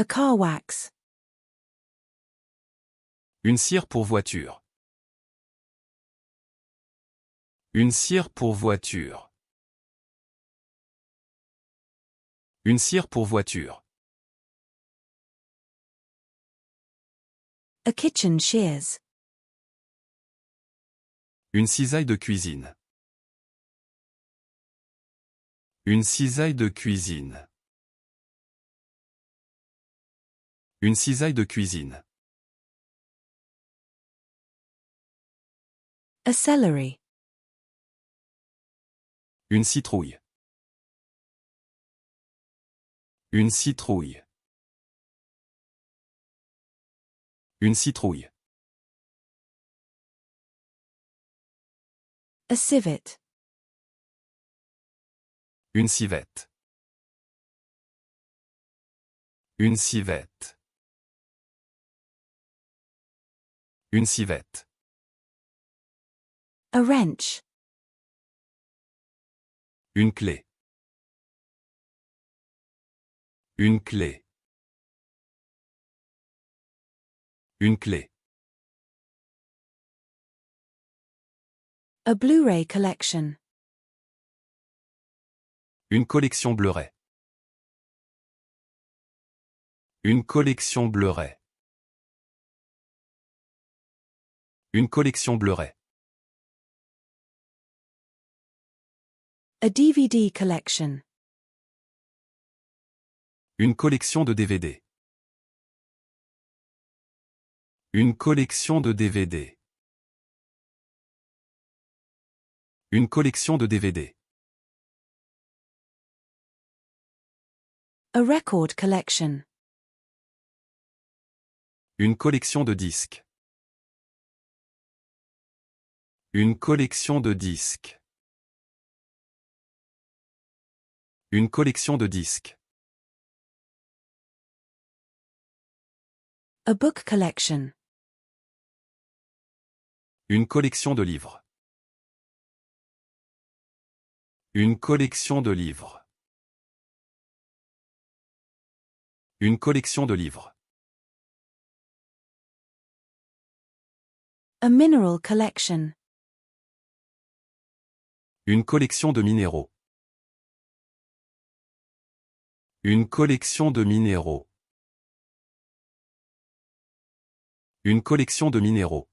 A car wax. Une cire pour voiture. Une cire pour voiture. Une cire pour voiture. A kitchen shears. Une cisaille de cuisine. Une cisaille de cuisine. Une cisaille de cuisine. A celery. Une citrouille. Une citrouille. Une citrouille. A civet. Une civette. Une civette. Une civette. A wrench. Une clé. Une clé. Une clé. A Blu-ray collection. Une collection Blu-ray. Une collection Blu-ray. Une collection Blu-ray. A DVD collection. Une collection de DVD. Une collection de DVD. Une collection de DVD. A record collection. Une collection de disques. Une collection de disques. Une collection de disques. A book collection. Une collection de livres. Une collection de livres. Une collection de livres. A mineral collection. Une collection de minéraux. Une collection de minéraux. Une collection de minéraux.